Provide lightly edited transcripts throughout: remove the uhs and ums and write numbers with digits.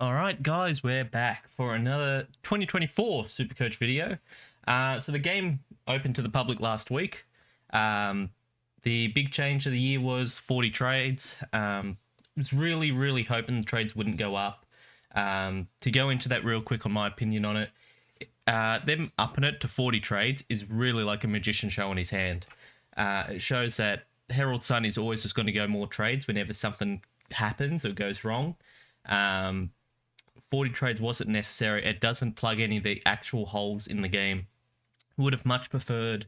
All right, guys, we're back for another 2024 Supercoach video. So the game opened to the public last week. Um, the big change of the year was 40 trades. Was really hoping the trades wouldn't go up. To go into that real quick on my opinion on it, them upping it to 40 trades is really like a magician showing his hand. It shows that Herald Sun is always just going to go more trades whenever something happens or goes wrong. Um, 40 trades wasn't necessary. It doesn't plug any of the actual holes in the game. Would have much preferred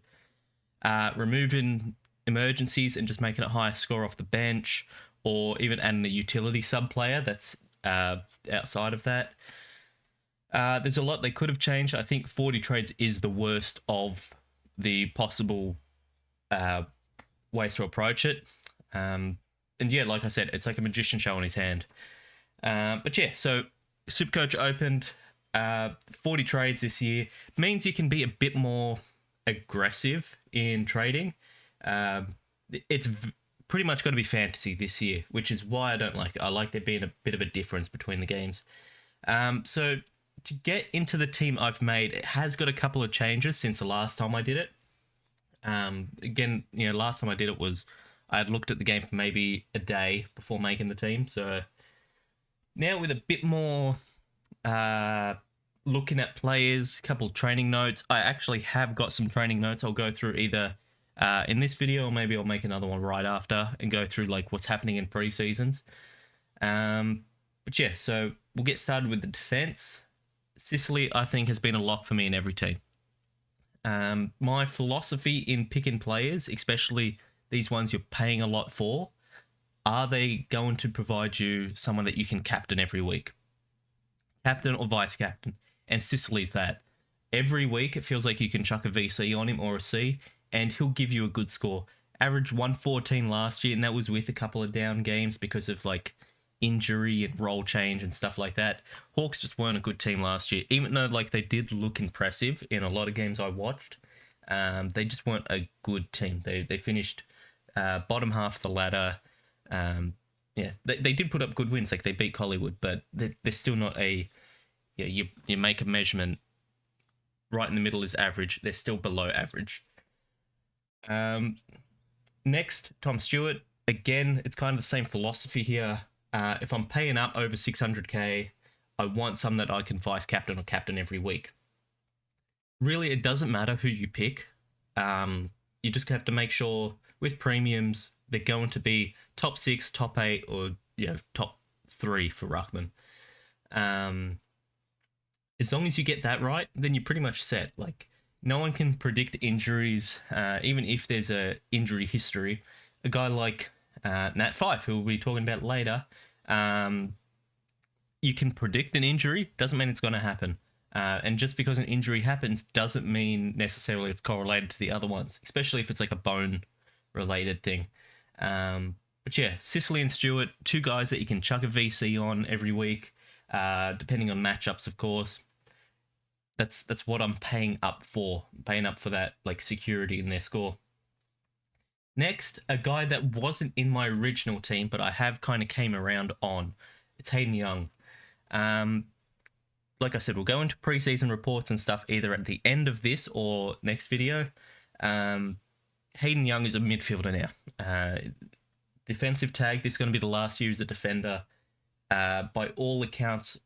removing emergencies and just making a higher score off the bench, or even adding a utility sub player that's outside of that. There's a lot they could have changed. I think 40 trades is the worst of the possible ways to approach it. And yeah, like I said, it's like a magician showing his hand. But yeah, so Supercoach opened 40 trades this year. Means you can be a bit more aggressive in trading. It's pretty much going to be fantasy this year, which is why I don't like it. I like there being a bit of a difference between the games. So to get into the team I've made, it has got a couple of changes since the last time I did it. Again, last time I did it was I had looked at the game for maybe a day before making the team. So now with a bit more looking at players, a couple of training notes. I actually have got some training notes I'll go through either in this video, or maybe I'll make another one right after and go through like what's happening in pre-seasons. But yeah, so we'll get started with the defense. Sicily, I think, has been a lock for me in every team. My philosophy in picking players, especially these ones you're paying a lot for, are they going to provide you someone that you can captain every week? Captain or vice captain. And Sicily's that. Every week, it feels like you can chuck a VC on him or a C, and he'll give you a good score. Average 114 last year, and that was with a couple of down games because of like injury and role change and stuff like that. Hawks just weren't a good team last year, even though like they did look impressive in a lot of games I watched. They just weren't a good team. They finished bottom half of the ladder. Yeah, they did put up good wins, like they beat Collingwood, but they're still not a. Yeah, you make a measurement. Right in the middle is average. They're still below average. Next, Tom Stewart. Again, it's kind of the same philosophy here. If I'm paying up over 600k, I want some that I can vice captain or captain every week. Really, it doesn't matter who you pick. You just have to make sure with premiums they're going to be top 6, top 8, or top 3 for ruckman. As long as you get that right, then you're pretty much set. Like, no one can predict injuries, even if there's a injury history. A guy like Nat Fife, who we'll be talking about later, you can predict an injury, doesn't mean it's going to happen. And just because an injury happens doesn't mean necessarily it's correlated to the other ones, especially if it's like a bone-related thing. But yeah, Sicily and Stewart, two guys that you can chuck a VC on every week, depending on matchups, of course. That's what I'm paying up for. I'm paying up for that like security in their score. Next, a guy that wasn't in my original team, but I have kind of came around on. It's Hayden Young. Like I said, we'll go into preseason reports and stuff either at the end of this or next video. Hayden Young is a midfielder now. Defensive tag, this is going to be the last year as a defender. By all accounts,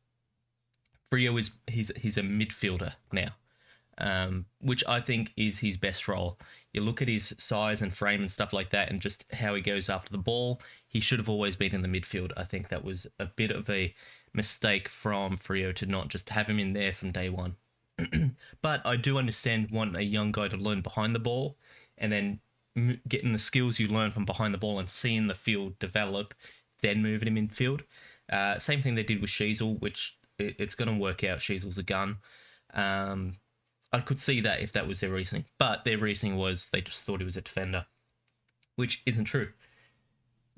Freo he's a midfielder now, which I think is his best role. You look at his size and frame and stuff like that, and just how he goes after the ball. He should have always been in the midfield. I think that was a bit of a mistake from Freo to not just have him in there from day one. But I do understand wanting a young guy to learn behind the ball, and then getting the skills you learn from behind the ball and seeing the field develop, then moving him in field. Same thing they did with Sheasel, which it's going to work out. Sheasel's a gun. I could see that if that was their reasoning. But their reasoning was they just thought he was a defender, which isn't true.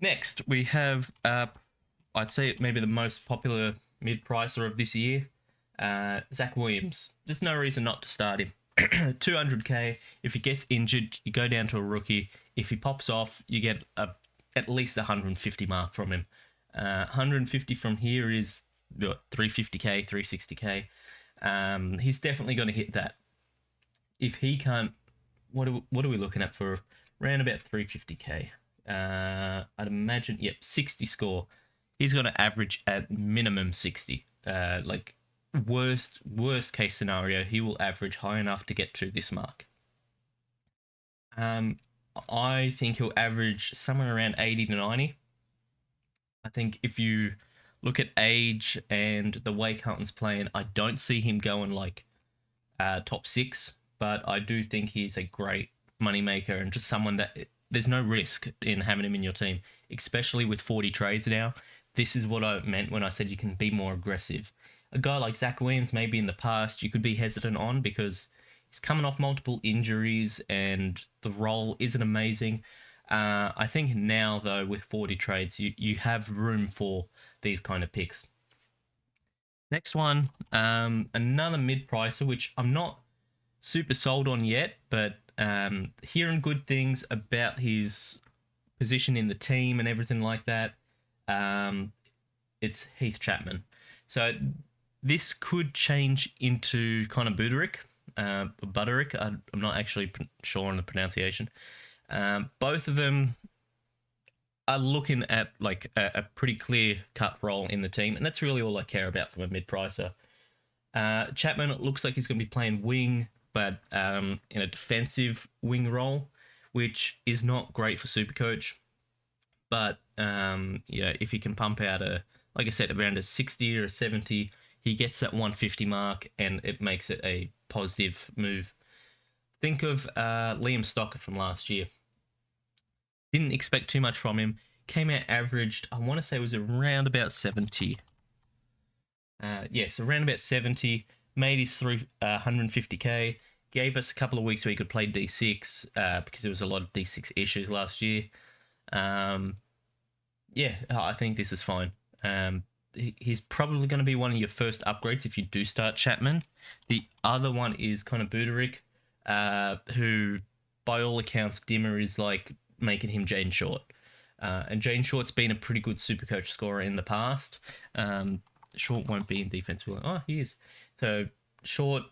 Next, we have, I'd say maybe the most popular mid-pricer of this year, Zach Williams. There's no reason not to start him. 200k. If he gets injured, you go down to a rookie. If he pops off, you get at least 150 mark from him. 150 from here is 350k, 360k. He's definitely going to hit that. If he can't, what are we looking at for around about 350k? I'd imagine, yep, 60 score. He's going to average at minimum 60. Like worst case scenario, he will average high enough to get to this mark. I think he'll average somewhere around 80 to 90. I think if you look at age and the way Carlton's playing, I don't see him going like top 6, but I do think he's a great moneymaker and just someone that there's no risk in having him in your team, especially with 40 trades now. This is what I meant when I said you can be more aggressive. A guy like Zach Williams, maybe in the past, you could be hesitant on because he's coming off multiple injuries and the role isn't amazing. I think now, though, with 40 trades, you have room for these kind of picks. Next one, another mid-pricer, which I'm not super sold on yet, but hearing good things about his position in the team and everything like that. It's Heath Chapman. So this could change into kind of Butterick. I'm not actually sure on the pronunciation. Both of them are looking at like a pretty clear-cut role in the team, and that's really all I care about from a mid-pricer. Chapman, it looks like he's going to be playing wing, but in a defensive wing role, which is not great for Supercoach. But yeah, if he can pump out like I said, around a 60 or a 70, he gets that 150 mark, and it makes it a positive move. Think of Liam Stocker from last year. Didn't expect too much from him. Came out averaged, I want to say it was around about 70. Yes, around about 70. Made his 150k. Gave us a couple of weeks where he could play D6 because there was a lot of D6 issues last year. Yeah, I think this is fine. He's probably going to be one of your first upgrades if you do start Chapman. The other one is Connor Budarick, who, by all accounts, Dimmer is like making him Jane Short. And Jane Short's been a pretty good Supercoach scorer in the past. Short won't be in defense. Oh, he is. So Short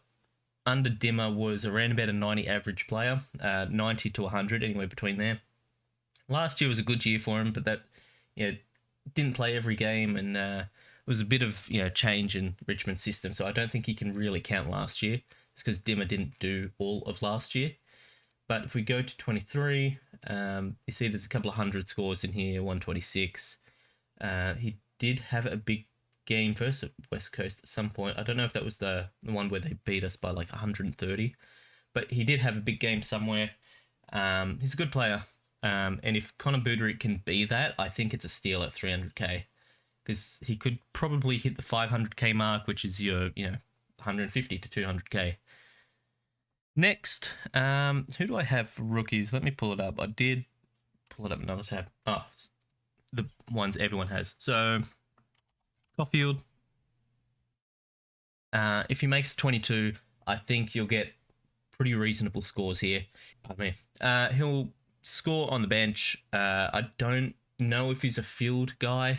under Dimmer was around about a 90 average player, 90 to 100, anywhere between there. Last year was a good year for him, but that didn't play every game, and it was a bit of change in Richmond's system. So I don't think he can really count last year. It's because Dimmer didn't do all of last year. But if we go to 23, you see there's a couple of 100 scores in here, 126. He did have a big game versus West Coast at some point. I don't know if that was the one where they beat us by like 130, but he did have a big game somewhere. He's a good player. And if Connor Budarick can be that, I think it's a steal at 300k, because he could probably hit the 500k mark, which is your 150 to 200k. Next, who do I have for rookies? Let me pull it up. I did pull it up another tab. Oh, the ones everyone has. So Caulfield, if he makes 22, I think you'll get pretty reasonable scores here. Pardon me. He'll score on the bench. I don't know if he's a field guy.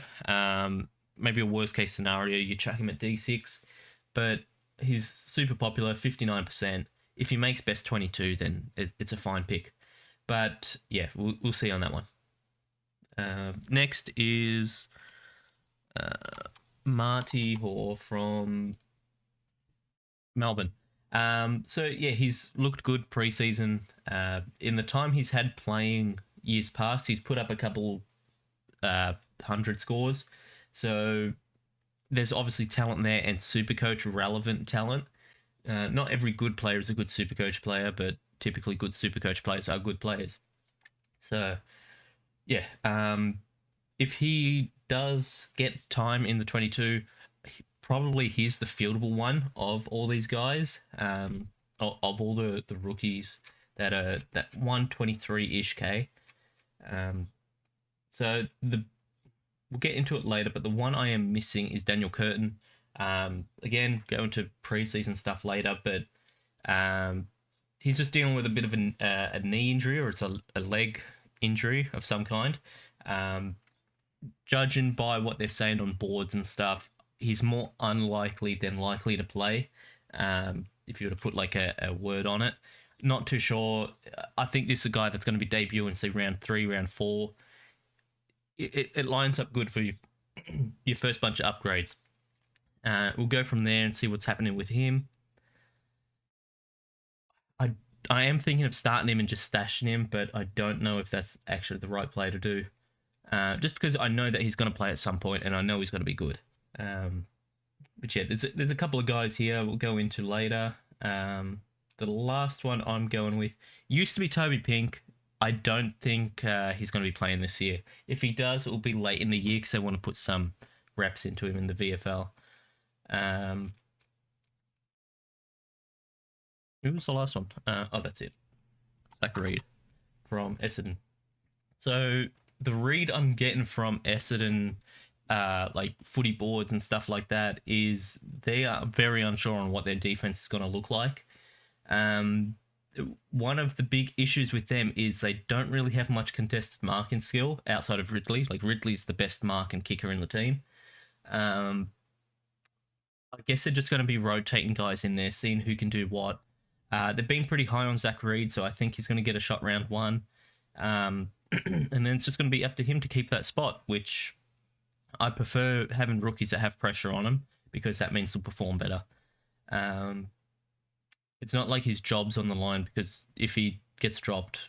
Maybe a worst case scenario, you chuck him at D6, but he's super popular, 59%. If he makes best 22, then it's a fine pick. But yeah, we'll see on that one. Next is Marty Hoare from Melbourne. So yeah, he's looked good preseason. In the time he's had playing years past, he's put up a couple 100 scores. So there's obviously talent there, and Supercoach relevant talent. Not every good player is a good Supercoach player, but typically good Supercoach players are good players. So yeah, if he does get time in the 22, probably he's the fieldable one of all these guys, of all the rookies that are that 123-ish K. So we'll get into it later, but the one I am missing is Daniel Curtin. Again, go into preseason stuff later, but he's just dealing with a bit of a knee injury, or it's a leg injury of some kind. Judging by what they're saying on boards and stuff, he's more unlikely than likely to play. If you were to put like a word on it, not too sure. I think this is a guy that's going to be debuting, say round 3, round 4. It lines up good for you, your first bunch of upgrades. We'll go from there and see what's happening with him. I am thinking of starting him and just stashing him, but I don't know if that's actually the right play to do. Just because I know that he's going to play at some point, and I know he's going to be good. But yeah, there's a couple of guys here we'll go into later. The last one I'm going with used to be Toby Pink. I don't think he's going to be playing this year. If he does, it will be late in the year because they want to put some reps into him in the VFL. Who was the last one? That's it. Zach Reed from Essendon. So the read I'm getting from Essendon, like footy boards and stuff like that, is they are very unsure on what their defense is going to look like. One of the big issues with them is they don't really have much contested marking skill outside of Ridley. Like Ridley's the best mark and kicker in the team. I guess they're just going to be rotating guys in there, seeing who can do what. They've been pretty high on Zach Reed, so I think he's going to get a shot round 1. And then it's just going to be up to him to keep that spot, which I prefer having rookies that have pressure on them because that means they'll perform better. It's not like his job's on the line because if he gets dropped,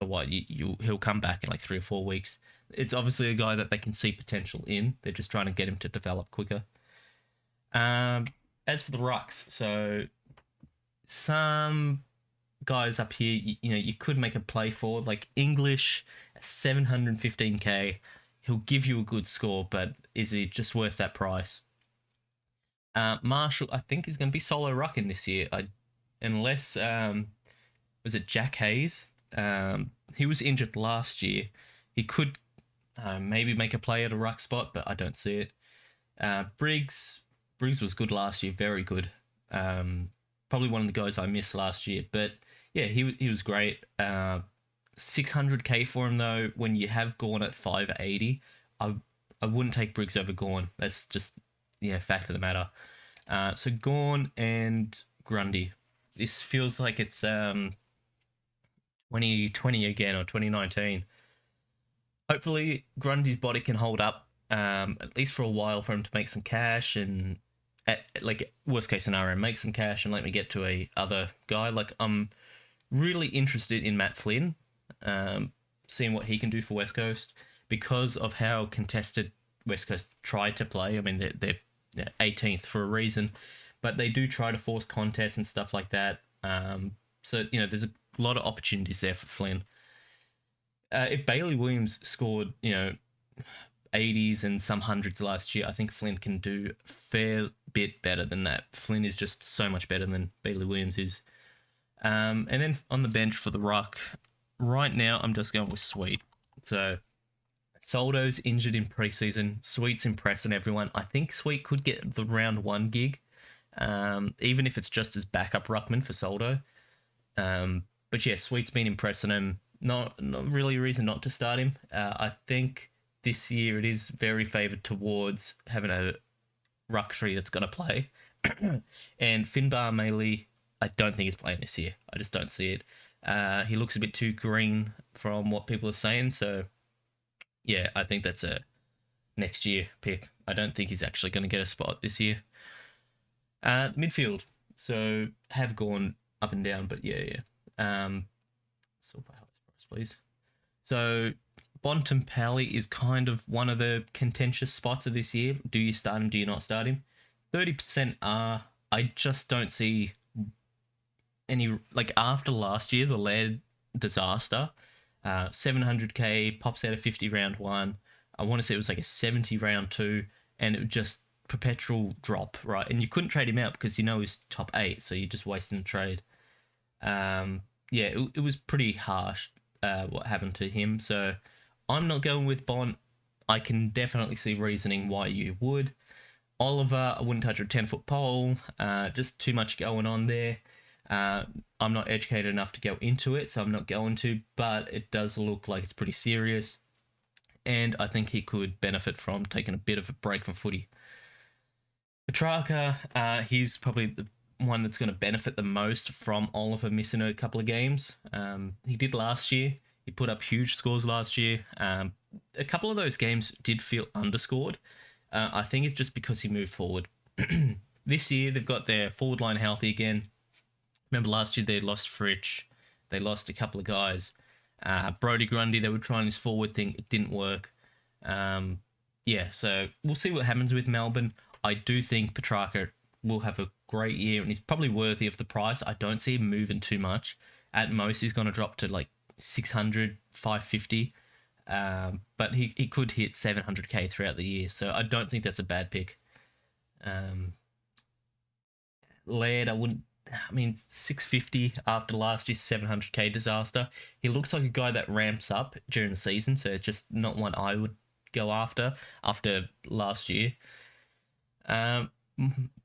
he'll come back in like 3 or 4 weeks. It's obviously a guy that they can see potential in. They're just trying to get him to develop quicker. As for the rucks, so some guys up here, you could make a play for, like English, 715k. He'll give you a good score, but is he just worth that price? Marshall, I think, is going to be solo rucking this year. Unless, was it Jack Hayes? He was injured last year. He could maybe make a play at a ruck spot, but I don't see it. Briggs was good last year, very good. Probably one of the guys I missed last year, but yeah, he was great. 600k for him though. When you have Gawn at 580, I wouldn't take Briggs over Gawn. That's just fact of the matter. So Gawn and Grundy. This feels like it's 2020 again or 2019. Hopefully Grundy's body can hold up at least for a while for him to make some cash and. Like worst case scenario, make some cash and let me get to a other guy. Like I'm really interested in Matt Flynn, seeing what he can do for West Coast because of how contested West Coast tried to play. I mean they're 18th for a reason, but they do try to force contests and stuff like that. So there's a lot of opportunities there for Flynn. If Bailey Williams scored 80s and some hundreds last year, I think Flynn can do a fair bit better than that. Flynn is just so much better than Bailey Williams is. And then on the bench for the ruck, right now I'm just going with Sweet. So Soldo's injured in preseason. Sweet's impressing everyone. I think Sweet could get the round 1 gig, even if it's just as backup ruckman for Soldo. But yeah, Sweet's been impressing him. Not really a reason not to start him. I think this year it is very favoured towards having a ruck tree that's going to play. And Finbar Maley, I don't think he's playing this year. I just don't see it. He looks a bit too green from what people are saying. So, yeah, I think that's a next year pick. I don't think he's actually going to get a spot this year. Midfield. So, have gone up and down, but yeah. Sort by price, please. So, Bontempelli is kind of one of the contentious spots of this year. Do you start him? Do you not start him? 30% are. I just don't see any, like after last year, the Laird disaster, 700k, pops out of 50 round 1. I want to say it was like a 70 round 2, and it was just perpetual drop, right? And you couldn't trade him out because he's top 8, so you're just wasting the trade. It was pretty harsh what happened to him, so I'm not going with Bont. I can definitely see reasoning why you would. Oliver, I wouldn't touch a 10-foot pole. Just too much going on there. I'm not educated enough to go into it, so I'm not going to, but it does look like it's pretty serious. And I think he could benefit from taking a bit of a break from footy. Petrarca, he's probably the one that's going to benefit the most from Oliver missing a couple of games. He did last year. He put up huge scores last year. A couple of those games did feel underscored. I think it's just because he moved forward. This year, they've got their forward line healthy again. Remember last year, they lost Fritsch. They lost a couple of guys. Brody Grundy, they were trying this forward thing. It didn't work. Yeah, so we'll see what happens with Melbourne. I do think Petrarca will have a great year and he's probably worthy of the price. I don't see him moving too much. At most, he's going to drop to like 600, 550. But he could hit 700k throughout the year. So I don't think that's a bad pick. Laird, I mean, 650 after last year's 700k disaster. He looks like a guy that ramps up during the season. So it's just not one I would go after last year.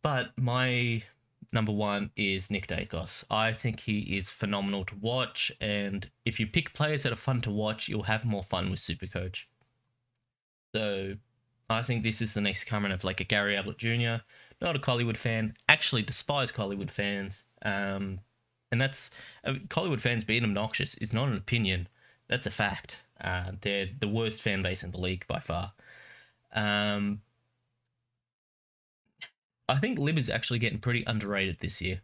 But my number one is Nick Dacos. I think he is phenomenal to watch, and if you pick players that are fun to watch, you'll have more fun with Supercoach. So I think this is the next coming of like a Gary Ablett Jr. Not a Collingwood fan. Actually despise Collingwood fans. And that's Collingwood fans being obnoxious is not an opinion. That's a fact. They're the worst fan base in the league by far. I think Lib is actually getting pretty underrated this year.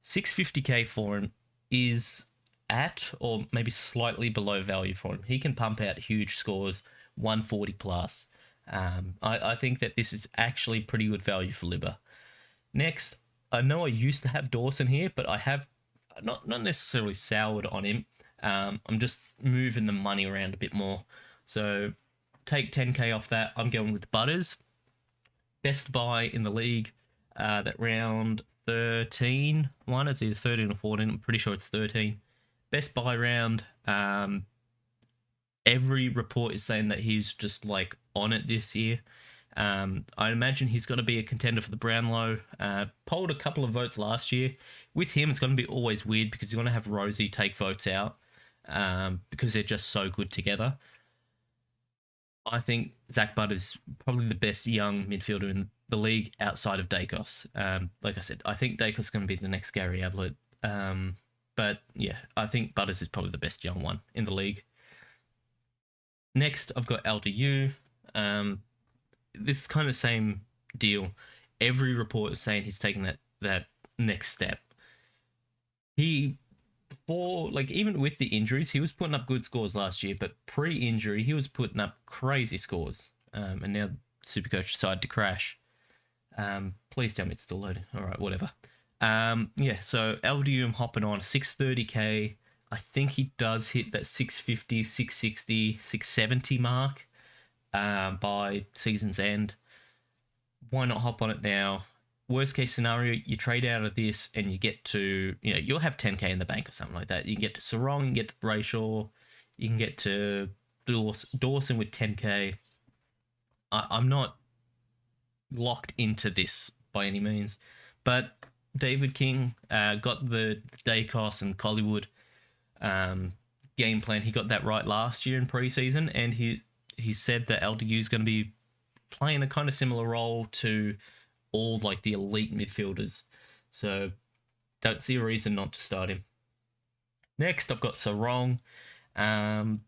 650k for him is at or maybe slightly below value for him. He can pump out huge scores, 140 plus. I think that this is actually pretty good value for Libba. Next, I know I used to have Dawson here, but I have not necessarily soured on him. I'm just moving the money around a bit more. So take 10k off that. I'm going with Butters. Best buy in the league, that round 13 one. It's either 13 or 14. I'm pretty sure it's 13. Best buy round. Every report is saying that he's just like on it this year. I imagine he's going to be a contender for the Brownlow. Polled a couple of votes last year. With him, it's going to be always weird because you're going to have Rosie take votes out because they're just so good together. I think Zach Butt is probably the best young midfielder in the league outside of Dacos. Like I said, I think Dacos is going to be the next Gary Ablett. But yeah, I think Butters is probably the best young one in the league. Next, I've got LDU. This is kind of the same deal. Every report is saying he's taking that next step. Before, like, even with the injuries, he was putting up good scores last year, but pre-injury, he was putting up crazy scores. And now Supercoach decided to crash. Please tell me it's still loading. All right, whatever. Yeah, so LDU, I'm hopping on 630k. I think he does hit that 650, 660, 670 mark by season's end. Why not hop on it now? Worst case scenario, you trade out of this and you get to, you'll have 10k in the bank or something like that. You can get to Sarong, you can get to Brayshaw, you can get to Dawson with 10k. I'm not locked into this by any means, but David King got the Dacos and Collingwood game plan. He got that right last year in preseason, and he said that LDU is going to be playing a kind of similar role to all like the elite midfielders. So don't see a reason not to start him. Next, I've got Sarong. So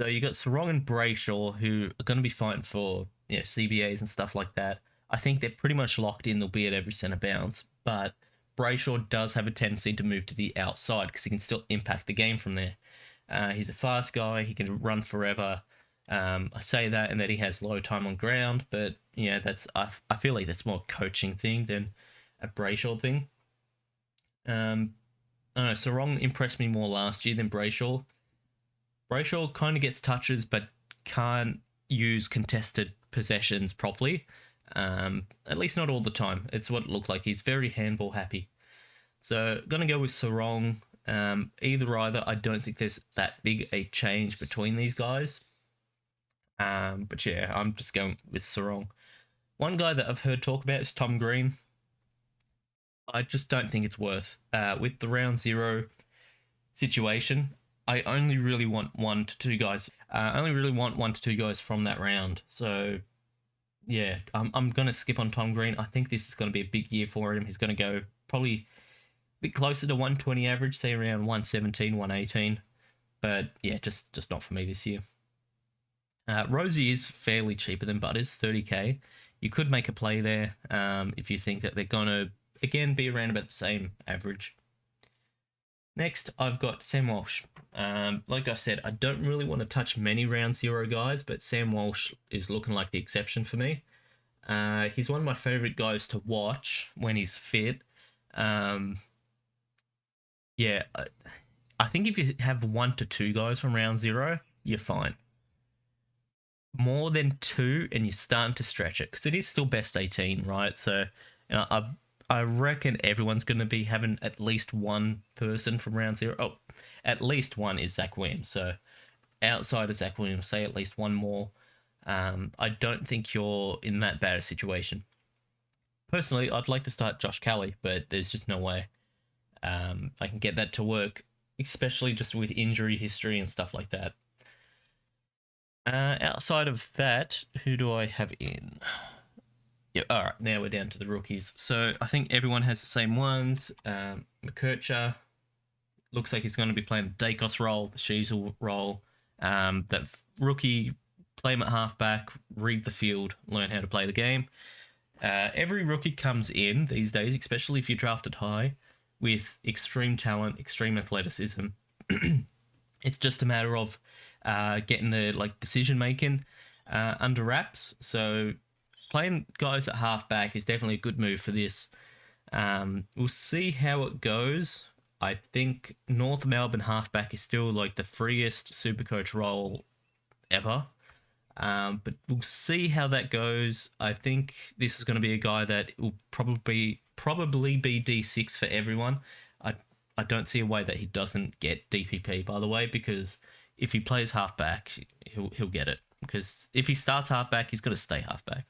you got Sarong and Brayshaw, who are going to be fighting for CBAs and stuff like that. I think they're pretty much locked in. They'll be at every centre bounce, but Brayshaw does have a tendency to move to the outside because he can still impact the game from there. He's a fast guy. He can run forever. I say that and that he has low time on ground, but yeah, I feel like that's more a coaching thing than a Brayshaw thing. I don't know, Sarong impressed me more last year than Brayshaw. Brayshaw kind of gets touches but can't use contested possessions properly. At least not all the time. It's what it looked like. He's very handball happy. So gonna go with Sarong. Either. I don't think there's that big a change between these guys. But yeah, I'm just going with Sarong. One guy that I've heard talk about is Tom Green. I just don't think it's worth. With the round 0 situation, I only really want 1 to 2 guys. I only really want 1 to 2 guys from that round. So yeah, I'm going to skip on Tom Green. I think this is going to be a big year for him. He's going to go probably a bit closer to 120 average, say around 117, 118. But yeah, just not for me this year. Rosie is fairly cheaper than Butters, 30k. You could make a play there if you think that they're going to, again, be around about the same average. Next, I've got Sam Walsh. Like I said, I don't really want to touch many round zero guys, but Sam Walsh is looking like the exception for me. He's one of my favorite guys to watch when he's fit. Yeah, I think if you have 1 to 2 guys from round zero, you're fine. More than 2, and you're starting to stretch it because it is still best 18, right? So, I reckon everyone's going to be having at least one person from round zero. Oh, at least one is Zach Williams. So, outside of Zach Williams, say at least one more. I don't think you're in that bad a situation. Personally, I'd like to start Josh Kelly, but there's just no way I can get that to work, especially just with injury history and stuff like that. Outside of that, who do I have in? Yeah, all right, now we're down to the rookies. So I think everyone has the same ones. McKercher looks like he's going to be playing the Dacos role, the Sheasel role. That rookie, play him at halfback, read the field, learn how to play the game. Every rookie comes in these days, especially if you're drafted high, with extreme talent, extreme athleticism. It's just a matter of getting the decision making under wraps. So playing guys at halfback is definitely a good move for this. We'll see how it goes. I think North Melbourne halfback is still like the freest Supercoach role ever. But we'll see how that goes. I think this is going to be a guy that will probably be D6 for everyone. I don't see a way that he doesn't get DPP, by the way, because if he plays halfback, he'll get it. Because if he starts halfback, he's going to stay halfback.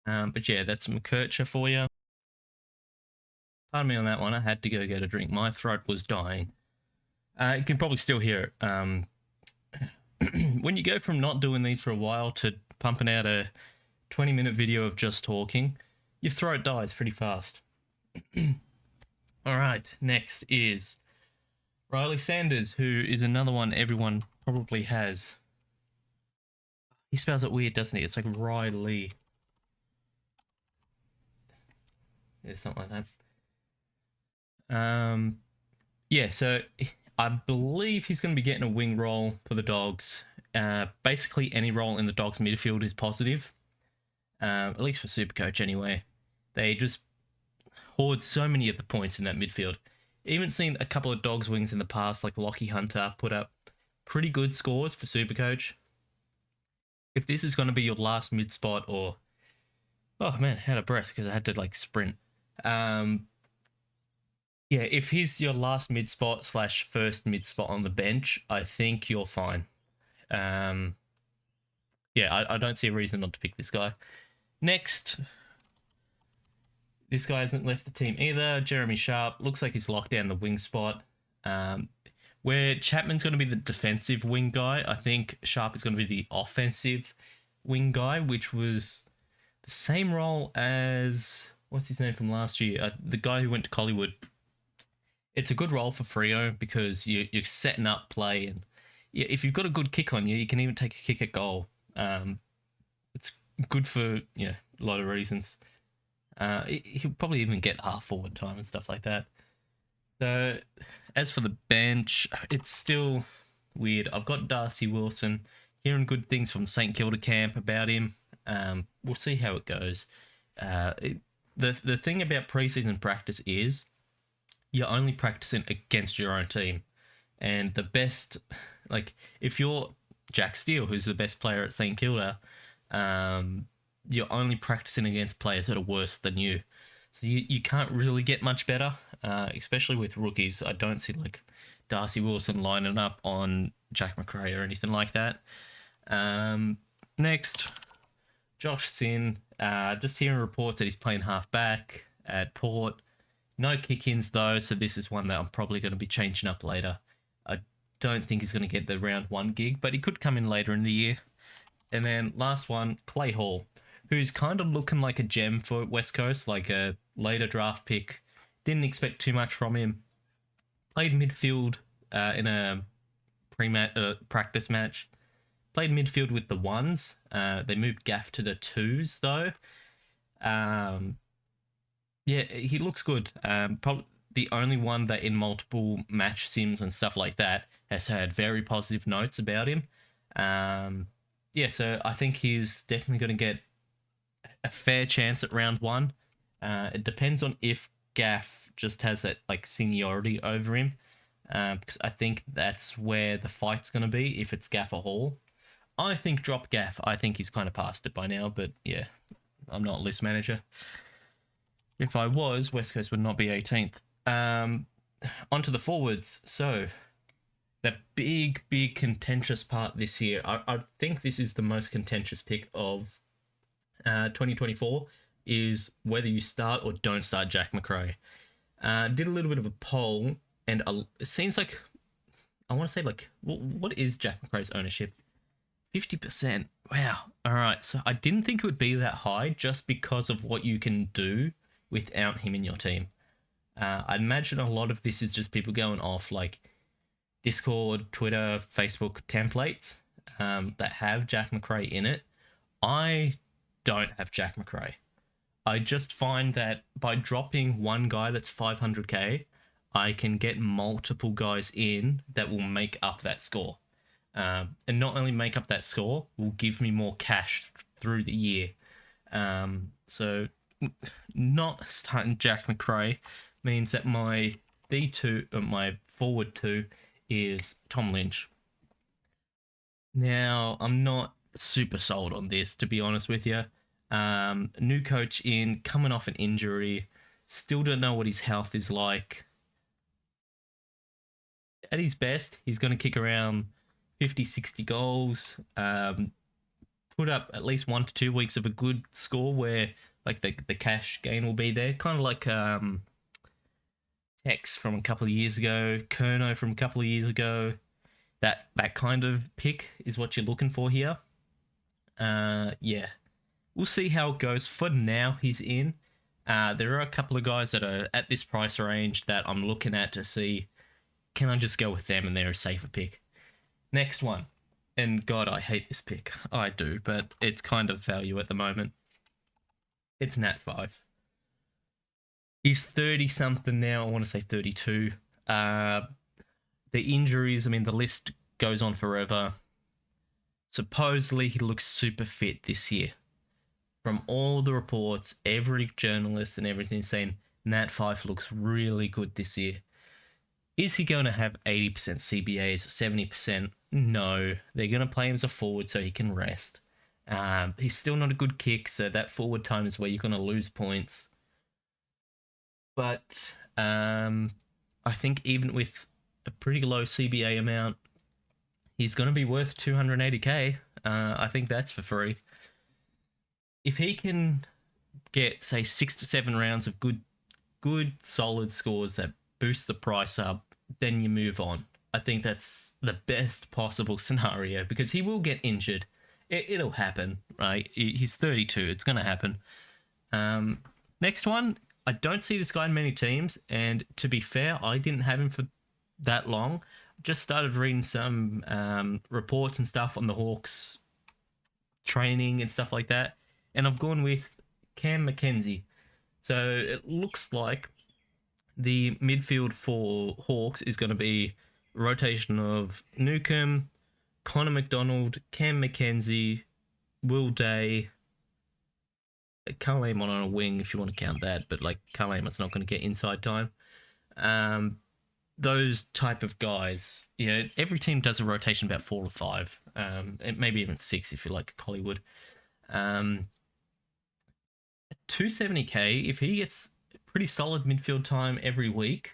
But yeah, that's McKercher for you. Pardon me on that one. I had to go get a drink. My throat was dying. You can probably still hear it. When you go from not doing these for a while to pumping out a 20-minute video of just talking, your throat dies pretty fast. All right, next is Riley Sanders, who is another one everyone probably has. He spells it weird, doesn't he? It's like Riley. Yeah, something like that. Yeah, so I believe he's going to be getting a wing role for the Dogs. Basically, any role in the Dogs midfield is positive. At least for Supercoach, anyway. They just hoard so many of the points in that midfield. Even seen a couple of Dogs wings in the past, like Lockie Hunter, put up pretty good scores for Supercoach. If this is going to be your last mid spot, or oh man, out of breath because I had to sprint. Yeah, if he's your last mid spot / first mid spot on the bench, I think you're fine. Yeah, I don't see a reason not to pick this guy. Next, this guy hasn't left the team either. Jeremy Sharp looks like he's locked down the wing spot. Where Chapman's going to be the defensive wing guy, I think Sharp is going to be the offensive wing guy, which was the same role as what's his name from last year, the guy who went to Collywood. It's a good role for Freo because you're setting up play, and if you've got a good kick on you, you can even take a kick at goal. It's good for a lot of reasons. He'll probably even get half forward time and stuff like that. So as for the bench, it's still weird. I've got Darcy Wilson, hearing good things from St Kilda camp about him. We'll see how it goes. The thing about preseason practice is you're only practicing against your own team. And the best, if you're Jack Steele, who's the best player at St Kilda, you're only practicing against players that are worse than you. So you can't really get much better, especially with rookies. I don't see Darcy Wilson lining up on Jack McRae or anything like that. Next, Josh Sin. Just hearing reports that he's playing half-back at Port. No kick-ins, though, so this is one that I'm probably going to be changing up later. I don't think he's going to get the round 1 gig, but he could come in later in the year. And then last one, Clay Hall, who's kind of looking like a gem for West Coast, like a later draft pick. Didn't expect too much from him. Played midfield in a practice match. Played midfield with the ones. They moved Gaff to the twos though. Yeah, he looks good. Probably the only one that in multiple match sims and stuff like that has had very positive notes about him. Yeah, so I think he's definitely going to get a fair chance at round one. It depends on if Gaff just has that like seniority over him, because I think that's where the fight's going to be. If it's Gaff or Hall, I think drop Gaff. I think he's kind of past it by now. But yeah, I'm not a list manager. If I was, West Coast would not be 18th. Onto the forwards. So the big contentious part this year. I think this is the most contentious pick of 2024 is whether you start or don't start Jack Macrae. Did a little bit of a poll, and it seems like I want to say like what is Jack Macrae's ownership? 50%. Wow. All right. So I didn't think it would be that high just because of what you can do without him in your team. I imagine a lot of this is just people going off like Discord, Twitter, Facebook templates that have Jack Macrae in it. I don't have Jack Macrae. I just find that by dropping one guy that's 500k, I can get multiple guys in that will make up that score. And not only make up that score, will give me more cash through the year. So not starting Jack Macrae means that my D2, my forward 2 is Tom Lynch. Now, I'm not super sold on this, to be honest with you. New coach in, coming off an injury, still don't know what his health is like. At his best, he's going to kick around 50, 60 goals, put up at least 1 to 2 weeks of a good score where like the cash gain will be there. Kind of like Tex from a couple of years ago, Kerno from a couple of years ago. That kind of pick is what you're looking for here. Yeah. We'll see how it goes. For now, he's in. There are a couple of guys that are at this price range that I'm looking at to see, can I just go with them and they're a safer pick? Next one. And God, I hate this pick. I do, but it's kind of value at the moment. It's Nat 5. He's 30-something now. I want to say 32. The injuries, I mean, the list goes on forever. Supposedly, he looks super fit this year. From all the reports, every journalist and everything saying Nat 5 looks really good this year. Is he going to have 80% CBAs, 70%? No. They're going to play him as a forward so he can rest. He's still not a good kick, so that forward time is where you're going to lose points. But I think even with a pretty low CBA amount, he's going to be worth 280k. I think that's for free. If he can get, say, 6 to 7 rounds of good, solid scores that boost the price up, then you move on. I think that's the best possible scenario because he will get injured. It'll happen, right? He's 32. It's going to happen. Next one, I don't see this guy in many teams, and to be fair, I didn't have him for that long. Just started reading some reports and stuff on the Hawks training and stuff like that, and I've gone with Cam Mackenzie. So it looks like the midfield for Hawks is going to be rotation of Newcomb, Connor McDonald, Cam Mackenzie, Will Day, Karl Amon on a wing if you want to count that, but like Karl Amon's not going to get inside time. Those type of guys, you know, every team does a rotation about 4 or 5, maybe even 6 if you like Hollywood. 270k, if he gets pretty solid midfield time every week,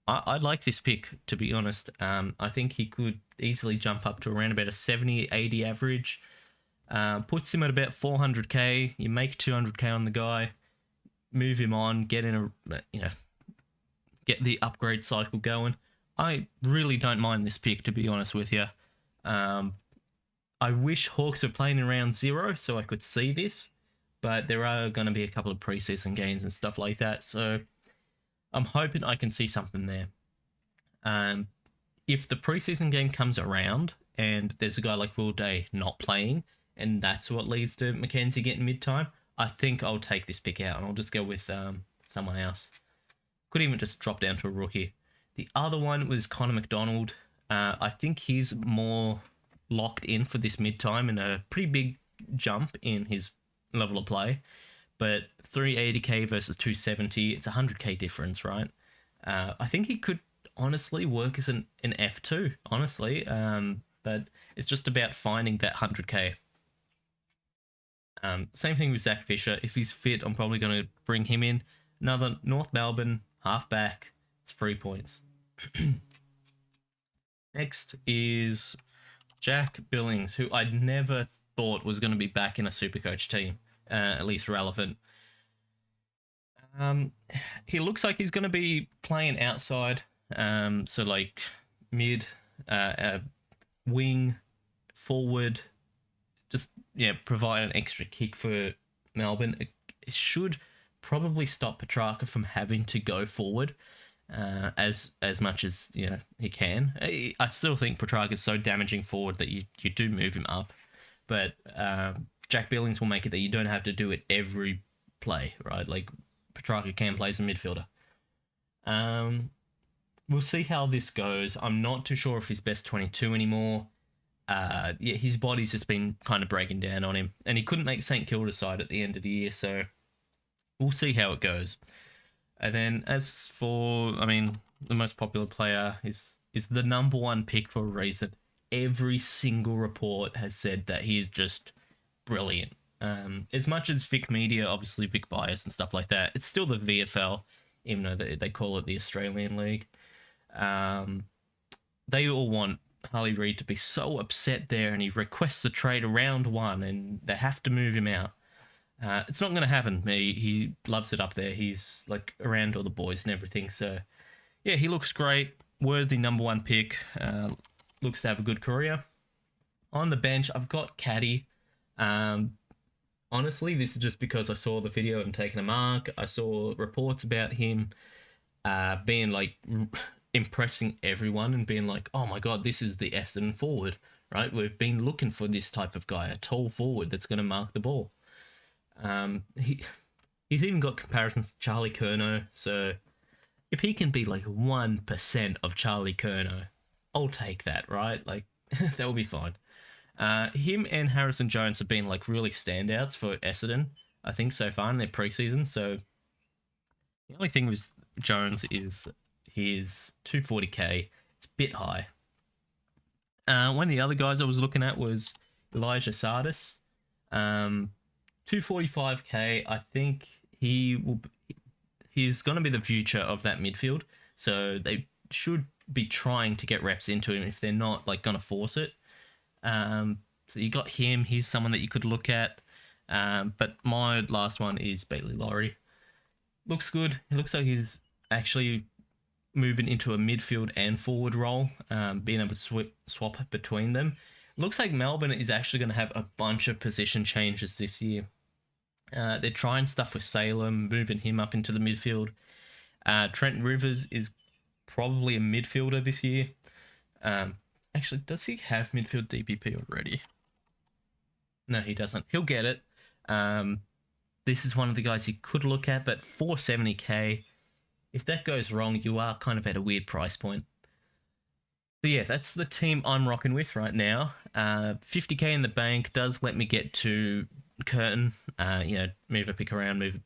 I like this pick, to be honest. I think he could easily jump up to around about a 70, 80 average. Puts him at about 400k. You make 200k on the guy, move him on, get the upgrade cycle going. I really don't mind this pick, to be honest with you. I I wish Hawks were playing in round 0 so I could see this, but there are going to be a couple of preseason games and stuff like that, so I'm hoping I can see something there. If the preseason game comes around and there's a guy like Will Day not playing, and that's what leads to Mackenzie getting mid-time, I think I'll take this pick out and I'll just go with someone else. Could even just drop down to a rookie. The other one was Connor McDonald. I think he's more locked in for this mid-time and a pretty big jump in his level of play. But 380k versus 270, it's a 100k difference, right? I think he could honestly work as an F2, honestly. But it's just about finding that 100k. Same thing with Zach Fisher. If he's fit, I'm probably going to bring him in. Another North Melbourne halfback. It's 3 points. Next is Jack Billings, who I never thought was going to be back in a Supercoach team, at least relevant. He looks like he's going to be playing outside, so like mid, wing, forward, just provide an extra kick for Melbourne. It should probably stop Petrarca from having to go forward as much as he can. I still think Petrarca is so damaging forward that you do move him up, but Jack Billings will make it that you don't have to do it every play, right? Like Petrarca can play as a midfielder. We'll see how this goes. I'm not too sure if he's best 22 anymore. His body's just been kind of breaking down on him, and he couldn't make St Kilda side at the end of the year, so we'll see how it goes. And then as for, the most popular player is the number one pick for a reason. Every single report has said that he is just brilliant. As much as Vic Media, obviously Vic Bias and stuff like that, it's still the VFL, even though they call it the Australian League. They all want Harley Reid to be so upset there, and he requests a trade around 1, and they have to move him out. It's not going to happen. He loves it up there. He's like around all the boys and everything. So, yeah, he looks great. Worthy number 1 pick. Looks to have a good career. On the bench, I've got Caddy. Honestly, this is just because I saw the video and taken a mark. I saw reports about him being like impressing everyone and being like, oh my God, this is the Essendon forward, right? We've been looking for this type of guy, a tall forward that's going to mark the ball. He's even got comparisons to Charlie Curnow, so if he can be like 1% of Charlie Curnow, I'll take that, right? Like, that will be fine. Him and Harrison Jones have been like really standouts for Essendon, I think, so far in their preseason. So the only thing with Jones is his 240k. It's a bit high. One of the other guys I was looking at was Elijah Sardis. 245k. I think he's going to be the future of that midfield. So they should be trying to get reps into him if they're not like going to force it. So you got him. He's someone that you could look at. But my last one is Bailey Laurie. Looks good. It looks like he's actually moving into a midfield and forward role, being able to swap between them. Looks like Melbourne is actually going to have a bunch of position changes this year. They're trying stuff with Salem, moving him up into the midfield. Trent Rivers is probably a midfielder this year. Actually, does he have midfield DPP already? No, he doesn't. He'll get it. This is one of the guys you could look at, but 470k, if that goes wrong, you are kind of at a weird price point. So yeah, that's the team I'm rocking with right now. 50k in the bank does let me get to Curtin, move a pick around, move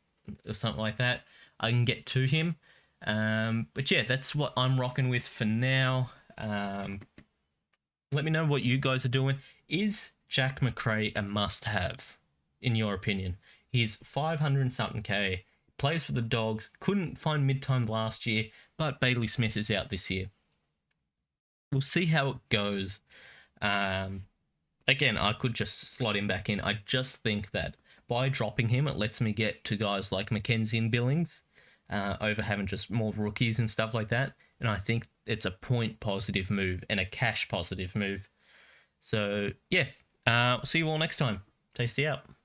or something like that. I can get to him. But yeah, that's what I'm rocking with for now. Let me know what you guys are doing. Is Jack McRae a must-have, in your opinion? He's 500 something k, plays for the Dogs, couldn't find mid-time last year, but Bailey Smith is out this year. We'll see how it goes. Again, I could just slot him back in. I just think that by dropping him, it lets me get to guys like Mackenzie and Billings over having just more rookies and stuff like that. And I think it's a point positive move and a cash positive move. So, yeah, See you all next time. Tasty out.